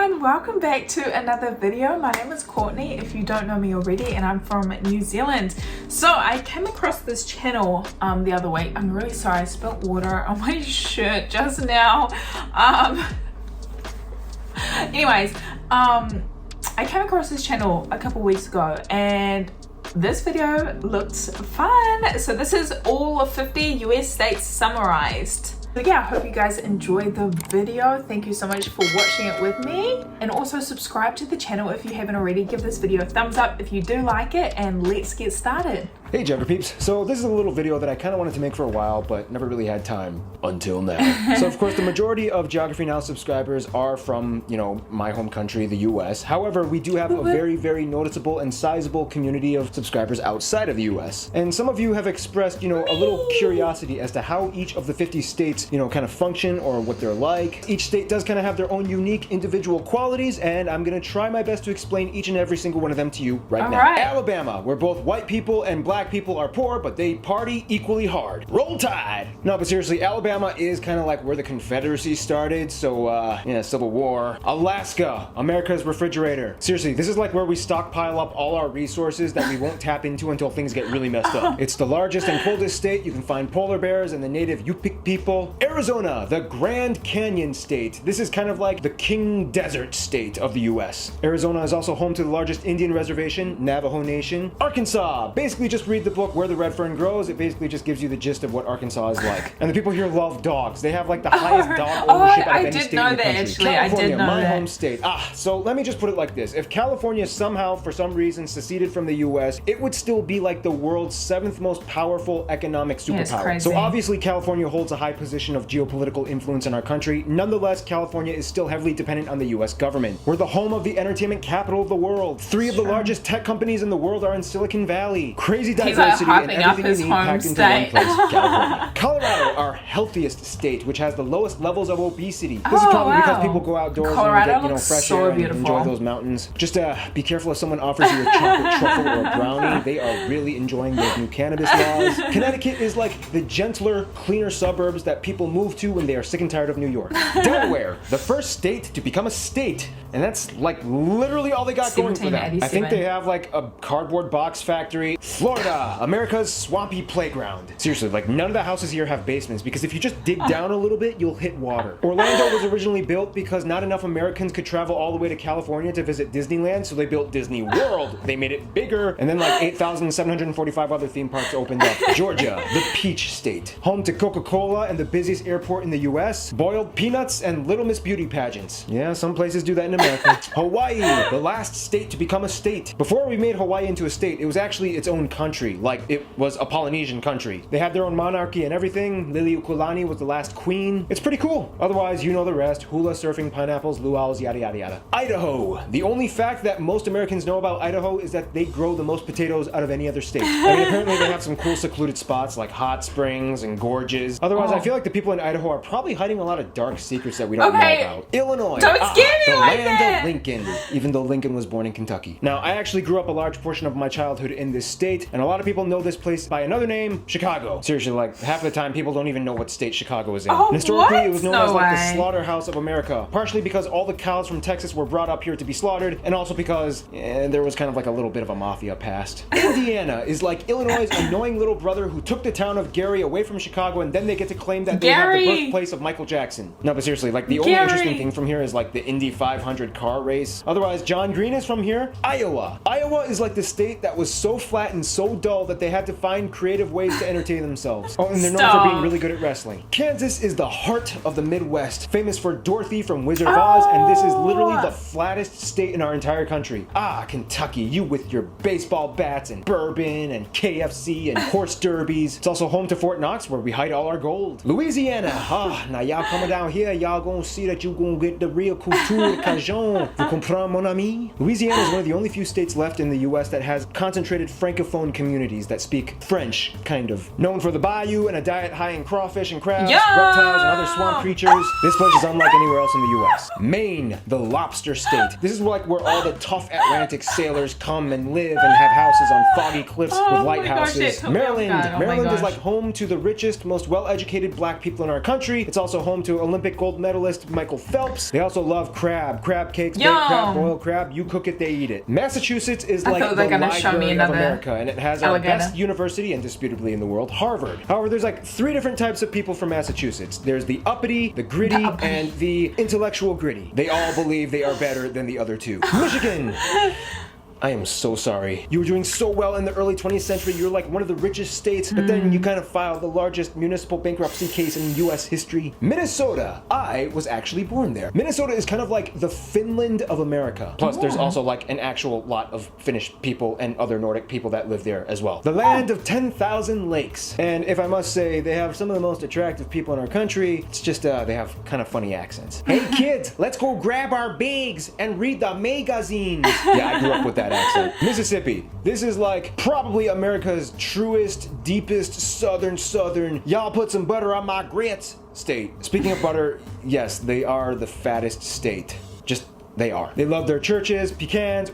everyone, welcome back to another video. My name is Courtney, if you don't know me already, and I'm from New Zealand. So I came across this channel the other week. I'm really sorry, I spilled water on my shirt just now. Anyways, I came across this channel a couple weeks ago and this video looks fun. So this is all of 50 US states summarized. So yeah, I hope you guys enjoyed the video. Thank you so much for watching it with me. And also subscribe to the channel if you haven't already. Give this video a thumbs up if you do like it, and let's get started. Hey Geography peeps, so this is a little video that I kind of wanted to make for a while, but never really had time until now. So of course the majority of Geography Now subscribers are from, my home country, the US. However, we do have a very noticeable and sizable community of subscribers outside of the US. And some of you have expressed, a little curiosity as to how each of the 50 states, kind of function or what they're like. Each state does kind of have their own unique individual qualities, and I'm gonna try my best to explain each and every single one of them to you right now. Alabama, where both white people and black people are poor, but they party equally hard. Roll Tide! No, but seriously, Alabama is kind of like where the Confederacy started, so, Civil War. Alaska, America's refrigerator. Seriously, this is like where we stockpile up all our resources that we won't tap into until things get really messed up. It's the largest and coldest state. You can find polar bears and the native Yupik people. Arizona, the Grand Canyon state. This is kind of like the King Desert state of the US. Arizona is also home to the largest Indian reservation, Navajo Nation. Arkansas, basically just read the book Where the Red Fern Grows. It basically just gives you the gist of what Arkansas is like. And the people here love dogs. They have like the highest dog ownership out of any state in the country. Actually, California, my that. home state. So let me just put it like this. If California somehow, for some reason, seceded from the US, it would still be like the world's 7th most powerful economic superpower. So obviously California holds a high position of geopolitical influence in our country. Nonetheless, California is still heavily dependent on the US government. We're the home of the entertainment capital of the world. 3 of the largest tech companies in the world are in Silicon Valley. Crazy diversity and everything you need packed into one place. California. Colorado, our healthiest state, which has the lowest levels of obesity. This is probably because people go outdoors and get, fresh air and enjoy those mountains. Just be careful if someone offers you a chocolate truffle or a brownie. They are really enjoying those new cannabis laws. Connecticut is like the gentler, cleaner suburbs that people move to when they are sick and tired of New York. Delaware, the first state to become a state, and that's like literally all they got going for them. I think they have like a cardboard box factory. Florida, America's swampy playground. Seriously, like none of the houses here have basements because if you just dig down a little bit, you'll hit water. Orlando was originally built because not enough Americans could travel all the way to California to visit Disneyland, so they built Disney World. They made it bigger, and then like 8,745 other theme parks opened up. Georgia, the Peach State, home to Coca-Cola and the busiest airport in the US, boiled peanuts and Little Miss Beauty pageants. Yeah, some places do that in America. Hawaii, the last state to become a state. Before we made Hawaii into a state, it was actually its own country, like it was a Polynesian country. They had their own monarchy and everything. Liliuokalani was the last queen. It's pretty cool. Otherwise, you know the rest. Hula, surfing, pineapples, luau's, yada yada yada. Idaho. The only fact that most Americans know about Idaho is that they grow the most potatoes out of any other state. I mean, apparently they have some cool secluded spots like hot springs and gorges. Otherwise, I feel like the people in Idaho are probably hiding a lot of dark secrets that we don't know about. Illinois. Don't scare me the like land that. of Lincoln, even though Lincoln was born in Kentucky. Now, I actually grew up a large portion of my childhood in this state, and a lot of people know this place by another name, Chicago. Seriously, like half the time people don't even know what state Chicago is in. And historically, it was known as like the slaughterhouse of America, partially because all the cows from Texas were brought up here to be slaughtered, and also because there was kind of like a little bit of a mafia past. Indiana is like Illinois' annoying little brother who took the town of Gary away from Chicago, and then they get to claim that they have the birthplace of Michael Jackson. No, but seriously, like the only interesting thing from here is like the Indy 500 car race. Otherwise, John Green is from here. Iowa. Iowa is like the state that was so flat and so dull that they had to find creative ways to entertain themselves. Oh, and they're known for being really good at wrestling. Kansas is the heart of the Midwest, famous for Dorothy from Wizard of Oz, and this is literally the flattest state in our entire country. Kentucky, you with your baseball bats and bourbon and KFC and horse derbies. It's also home to Fort Knox, where we hide all our gold. Louisiana, now y'all coming down here, y'all gonna see that you gonna get the real culture de Cajun. Vous comprenez, mon ami? Louisiana is one of the only few states left in the US that has concentrated Francophone communities that speak French, kind of. Known for the bayou and a diet high in crawfish and crabs, reptiles, and other swamp creatures, this place is unlike anywhere else in the U.S. Maine, the lobster state. This is like where all the tough Atlantic sailors come and live and have houses on foggy cliffs with lighthouses. Maryland is like home to the richest, most well-educated black people in our country. It's also home to Olympic gold medalist Michael Phelps. They also love crab cakes, baked crab, boiled crab. You cook it, they eat it. Massachusetts is like the Library of America, and it has our best university, indisputably in the world, Harvard. However, there's like 3 different types of people from Massachusetts. There's the uppity, the gritty, and the intellectual gritty. They all believe they are better than the other 2. Michigan! I am so sorry. You were doing so well in the early 20th century. You're like one of the richest states, but then you kind of filed the largest municipal bankruptcy case in U.S. history. Minnesota. I was actually born there. Minnesota is kind of like the Finland of America. Plus, there's also like an actual lot of Finnish people and other Nordic people that live there as well. The land of 10,000 lakes. And if I must say, they have some of the most attractive people in our country. It's just, they have kind of funny accents. Hey kids, let's go grab our bags and read the magazines. Yeah, I grew up with that accent. Mississippi. This is like probably America's truest, deepest, southern, y'all put some butter on my grits state. Speaking of butter, yes, they are the fattest state. Just they are. They love their churches, pecans,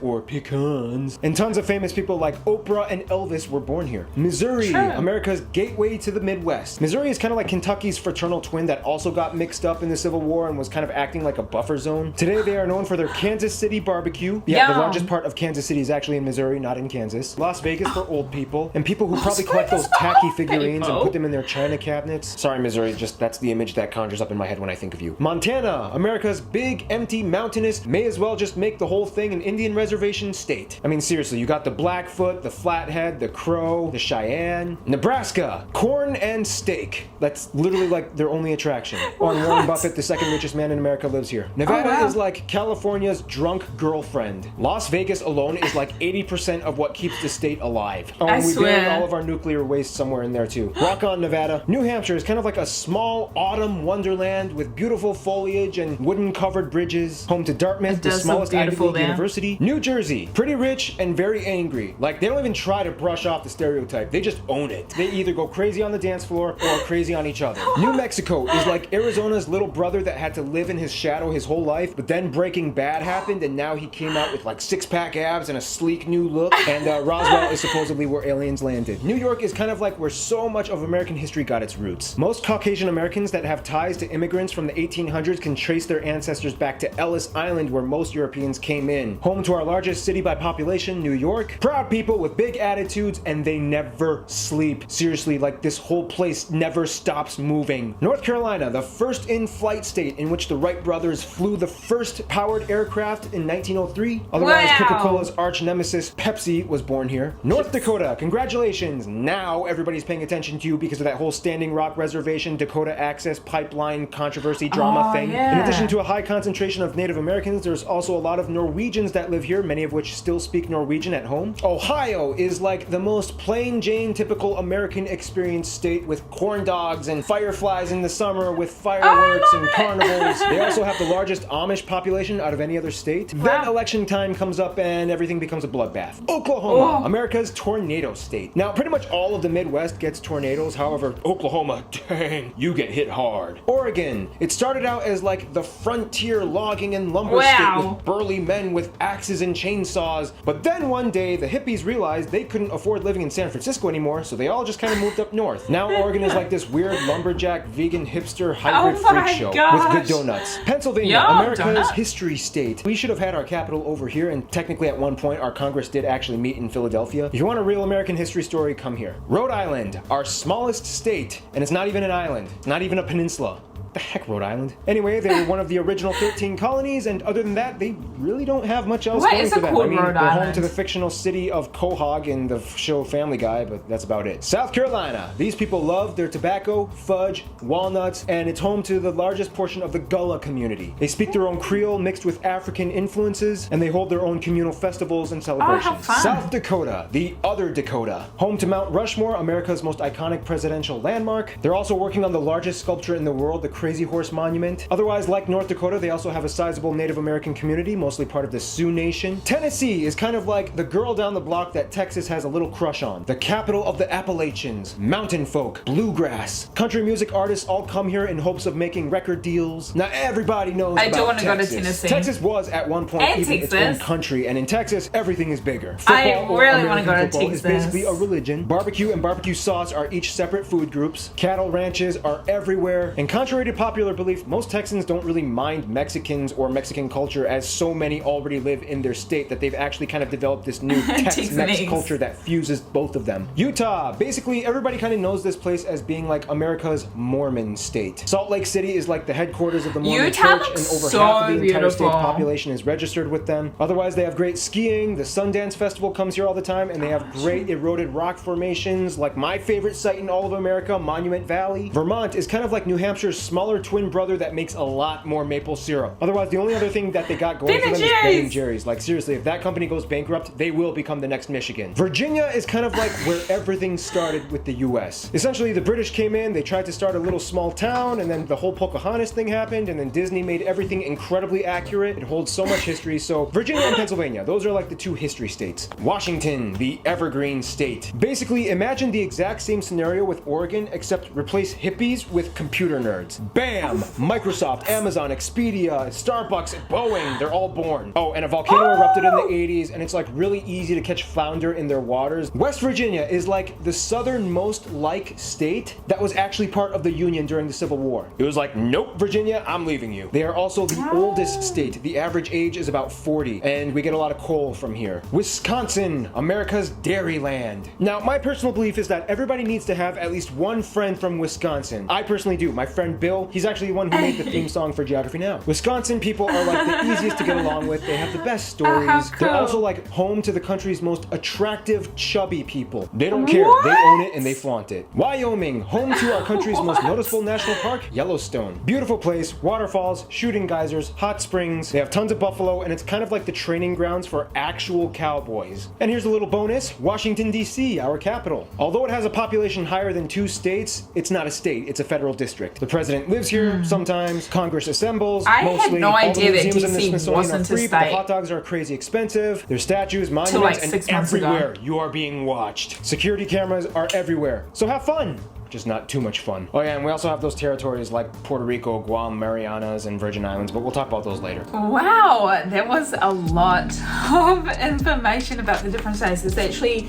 and tons of famous people like Oprah and Elvis were born here. Missouri, America's gateway to the Midwest. Missouri is kind of like Kentucky's fraternal twin that also got mixed up in the Civil War and was kind of acting like a buffer zone. Today they are known for their Kansas City barbecue. Yeah, the largest part of Kansas City is actually in Missouri, not in Kansas. Las Vegas for old people, and people who probably collect those tacky figurines and put them in their china cabinets. Sorry, Missouri, just that's the image that conjures up in my head when I think of you. Montana, America's big, empty, mountainous, may as well just make the whole thing an Indian reservation state. I mean, seriously, you got the Blackfoot, the Flathead, the Crow, the Cheyenne. Nebraska, corn and steak. That's literally like their only attraction. Warren Buffett, the second richest man in America, lives here. Nevada is like California's drunk girlfriend. Las Vegas alone is like 80% of what keeps the state alive. Oh, and we buried all of our nuclear waste somewhere in there too. Rock on, Nevada. New Hampshire is kind of like a small autumn wonderland with beautiful foliage and wooden covered bridges. Home to Dartmouth, the smallest Ivy League university. New Jersey, pretty rich and very angry. Like, they don't even try to brush off the stereotype. They just own it. They either go crazy on the dance floor or crazy on each other. New Mexico is like Arizona's little brother that had to live in his shadow his whole life, but then Breaking Bad happened and now he came out with like 6-pack abs and a sleek new look. And Roswell is supposedly where aliens landed. New York is kind of like where so much of American history got its roots. Most Caucasian Americans that have ties to immigrants from the 1800s can trace their ancestors back to Ellis Island, where most Europeans came in. Home to our largest city by population, New York. Proud people with big attitudes, and they never sleep. Seriously, like this whole place never stops moving. North Carolina, the first in-flight state in which the Wright brothers flew the first powered aircraft in 1903. Otherwise, Coca-Cola's arch nemesis, Pepsi, was born here. North Dakota, congratulations. Now everybody's paying attention to you because of that whole Standing Rock Reservation, Dakota Access Pipeline controversy drama thing. In addition to a high concentration of Native Americans, there's also a lot of Norwegians that live here, many of which still speak Norwegian at home. Ohio is like the most plain Jane typical American experience state, with corn dogs and fireflies in the summer with fireworks and carnivals. They also have the largest Amish population out of any other state. Then election time comes up and everything becomes a bloodbath. Oklahoma, America's tornado state. Now, pretty much all of the Midwest gets tornadoes. However, Oklahoma, dang, you get hit hard. Oregon, it started out as like the frontier logging and lumber state with burly men with axes and chainsaws. But then one day, the hippies realized they couldn't afford living in San Francisco anymore, so they all just kind of moved up north. Now Oregon is like this weird lumberjack, vegan, hipster, hybrid freak show with good donuts. Pennsylvania, America's history state. We should have had our capital over here, and technically at one point our Congress did actually meet in Philadelphia. If you want a real American history story, come here. Rhode Island, our smallest state, and it's not even an island, not even a peninsula. The heck, Rhode Island? Anyway, they were one of the original 13 colonies, and other than that, they really don't have much else going for them. I mean, they're home to the fictional city of Quahog in the show Family Guy, but that's about it. South Carolina. These people love their tobacco, fudge, walnuts, and it's home to the largest portion of the Gullah community. They speak their own Creole mixed with African influences, and they hold their own communal festivals and celebrations. South Dakota, the other Dakota. Home to Mount Rushmore, America's most iconic presidential landmark. They're also working on the largest sculpture in the world, the Crazy Horse Monument. Otherwise, like North Dakota, they also have a sizable Native American community, mostly part of the Sioux Nation. Tennessee is kind of like the girl down the block that Texas has a little crush on. The capital of the Appalachians, mountain folk, bluegrass. Country music artists all come here in hopes of making record deals. Now everybody knows I about do want to go to Texas. Tennessee. Texas was at one point And even Texas. its own country, and in Texas, everything is bigger. I Football, or really want to American go to football, is Texas. basically a religion. Barbecue and barbecue sauce are each separate food groups. Cattle ranches are everywhere. And contrary to popular belief, most Texans don't really mind Mexicans or Mexican culture, as so many already live in their state that they've actually kind of developed this new Tex-Mex culture that fuses both of them. Utah. Basically, everybody kind of knows this place as being like America's Mormon state. Salt Lake City is like the headquarters of the Mormon Utah church, and over so half of the entire beautiful. state population is registered with them. Otherwise, they have great skiing. The Sundance Festival comes here all the time, and they have great eroded rock formations, like my favorite site in all of America, Monument Valley. Vermont is kind of like New Hampshire's smaller twin brother that makes a lot more maple syrup. Otherwise, the only other thing that they got going for them is Ben & Jerry's. Like seriously, if that company goes bankrupt, they will become the next Michigan. Virginia is kind of like where everything started with the US. Essentially, the British came in, they tried to start a little small town, and then the whole Pocahontas thing happened, and then Disney made everything incredibly accurate. It holds so much history. So Virginia and Pennsylvania, those are like the two history states. Washington, the evergreen state. Basically, imagine the exact same scenario with Oregon, except replace hippies with computer nerds. Bam! Microsoft, Amazon, Expedia, Starbucks, Boeing, they're all born. Oh, and a volcano erupted in the 80s, and it's like really easy to catch flounder in their waters. West Virginia is like the southernmost like state that was actually part of the Union during the Civil War. It was like, nope, Virginia, I'm leaving you. They are also the oldest state. The average age is about 40, and we get a lot of coal from here. Wisconsin, America's dairy land. Now, my personal belief is that everybody needs to have at least one friend from Wisconsin. I personally do. My friend Bill, he's actually the one who made the theme song for Geography Now. Wisconsin people are like the easiest to get along with. They have the best stories. how cool. They're also like home to the country's most attractive, chubby people. They don't care. They own it and they flaunt it. Wyoming, home to our country's most noticeable national park, Yellowstone. Beautiful place, waterfalls, shooting geysers, hot springs. They have tons of buffalo, and it's kind of like the training grounds for actual cowboys. And here's a little bonus, Washington, D.C., our capital. Although it has a population higher than 2 states, it's not a state, it's a federal district. The president lives here sometimes, Congress assembles, I mostly. had no idea that museums in the DC Smithsonian wasn't are a free, but the state. hot dogs are crazy expensive. There's statues, monuments, like and 6 months ago. everywhere you are being watched. Security cameras are everywhere. So have fun. Just not too much fun. Oh yeah, and we also have those territories like Puerto Rico, Guam, Marianas, and Virgin Islands, but we'll talk about those later. Wow, that was a lot of information about the different states. It's actually,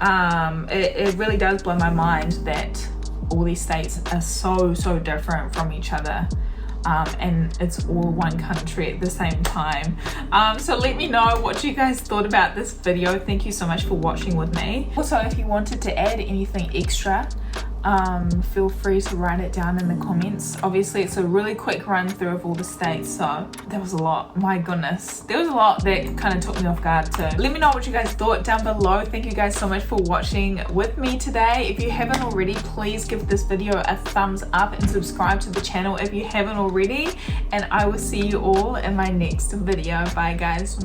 it really does blow my mind that all these states are so different from each other. And it's all one country at the same time. So let me know what you guys thought about this video. Thank you so much for watching with me. Also, if you wanted to add anything extra, feel free to write it down in the comments. Obviously, it's a really quick run through of all the states, so there was a lot. My goodness, there was a lot that kind of took me off guard too. Let me know what you guys thought down below. Thank you guys so much for watching with me today. If you haven't already, please give this video a thumbs up and subscribe to the channel if you haven't already, and I will see you all in my next video. Bye guys.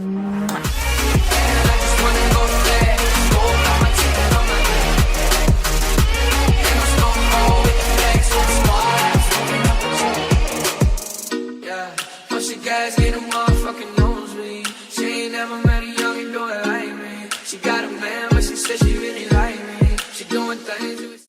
Guys get a motherfucking nosebleed. She ain't never met a young and do it like me. She got a man, but she said she really